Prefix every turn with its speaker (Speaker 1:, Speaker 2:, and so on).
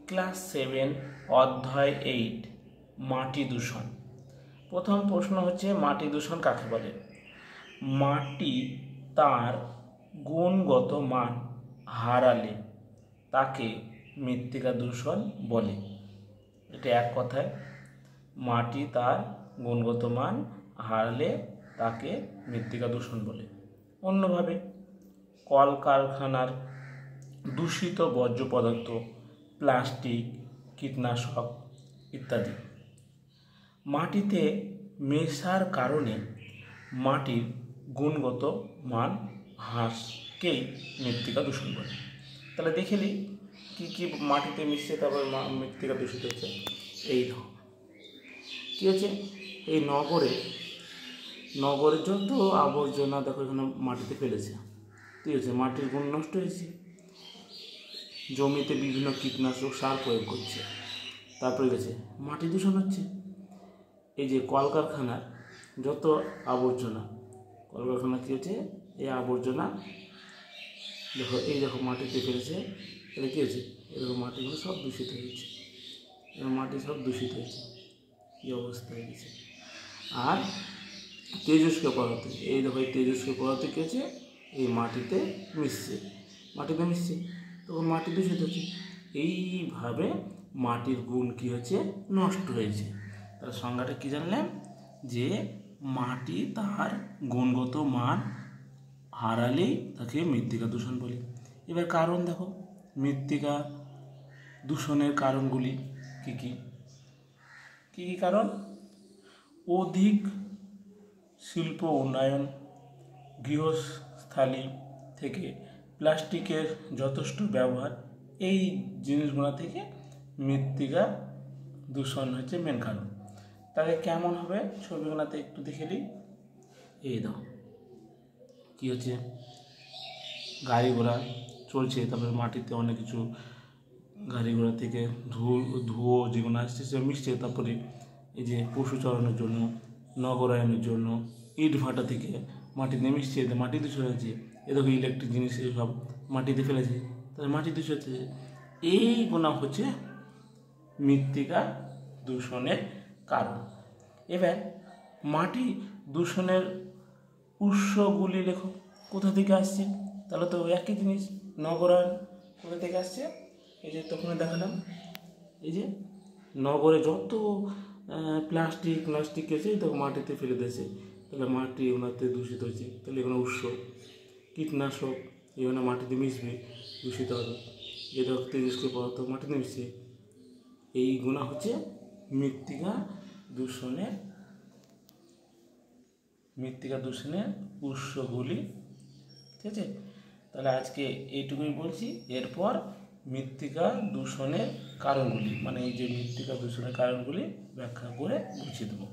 Speaker 1: Class 7 অধ্যায় 8 মাটি দূষণ। প্রথম প্রশ্ন হচ্ছে মাটি দূষণ কাকে বলে? মাটি তার গুণগত মান হারালে তাকে মৃত্তিকা দূষণ বলে। এটা এক কথায়, মাটি তার গুণগত মান হারালে তাকে মৃত্তিকা দূষণ বলে। অন্যভাবে কলকারখানার দূষিত বর্জ্য পদার্থ, প্লাস্টিক, কীটনাশক ইত্যাদি মাটিতে মেশার কারণে মাটির গুণগত মান হ্রাসকেই মৃত্তিকা দূষণ বলে। তাহলে দেখে নিই কী কী মাটিতে মিশছে, তারপর মৃত্তিকা দূষিত হচ্ছে। এই কী হচ্ছে, এই নগরে যত আবর্জনা দেখো এখানে মাটিতে ফেলেছে, ঠিক আছে, মাটির গুণ নষ্ট হয়েছে। জমিতে বিভিন্ন কীটনাশক সার প্রয়োগ করছে, তারপরে গেছে মাটি দূষণ হচ্ছে। এই যে কলকারখানার যত আবর্জনা, কলকারখানা কী হচ্ছে, এই আবর্জনা দেখো দেখো মাটিতে ফেলেছে, এটা কী হচ্ছে, এরকম মাটিগুলো সব দূষিত হয়েছে, মাটি সব দূষিত হয়েছে, কী অবস্থা হয়ে গেছে। আর তেজস্ক্রিয় পদার্থ, এই দেখো এই তেজস্ক্রিয় পদার্থ কী হচ্ছে, এই মাটিতে মিশছে, তখন মাটি দূষিত হচ্ছে। এইভাবে মাটির গুণ কী হচ্ছে, নষ্ট হয়েছে। তার সংজ্ঞাটা কী জানলেন, যে মাটি তার গুণগত মান হারালেই তাকে মৃত্তিকা দূষণ বলে। এবার কারণ দেখো, মৃত্তিকা দূষণের কারণগুলি কী কী কারণ? অধিক শিল্প উন্নয়ন, গৃহস্থালী থেকে প্লাস্টিকের যথেষ্ট ব্যবহার, এই জিনিসগুলো থেকে মৃত্তিকা দূষণ হচ্ছে মেন কারণ। তাহলে কেমন হবে ছবিগুলোতে একটু দেখে নিই। এই দাও কী হচ্ছে, গাড়ি ঘোড়া চলছে, তারপরে মাটিতে অনেক কিছু গাড়ি ঘোড়া থেকে ধুয়ো যেগুলো আসছে সে মিশছে। তারপরে এই যে পশু চড়ানোর জন্য, নগরায়নের জন্য ইট ভাটা থেকে মাটিতে মিশছে, মাটি দূষণ হয়েছে। এ দেখো ইলেকট্রিক জিনিস সব মাটিতে ফেলেছে, তাহলে মাটি দূষণ হচ্ছে। এইগুলো হচ্ছে মৃত্তিকা দূষণের কারণ। এবার মাটি দূষণের উৎসগুলি লেখো, কোথা থেকে আসছে? তাহলে তো একই জিনিস, নগরায়ন কোথা থেকে আসছে? এই যে তখন দেখালাম, এই যে নগরে যত প্লাস্টিক আছে তখন মাটিতে ফেলে দিয়েছে, তাহলে মাটি ওনাতে দূষিত হয়েছে। তাহলে এগুলো উৎস। কীটনাশক এগুলো মাটিতে মিশবে, দূষিত হবে। যে তেজস্ক্রিয় পদার্থ মাটিতে মিশছে, এইগুলো হচ্ছে মৃত্তিকা দূষণের উৎসগুলি, ঠিক আছে। তাহলে আজকে এইটুকুই বলছি। এরপর মৃত্তিকা দূষণের কারণগুলি, মানে এই যে মৃত্তিকা দূষণের কারণগুলি ব্যাখ্যা করে বুঝিয়ে দেবো।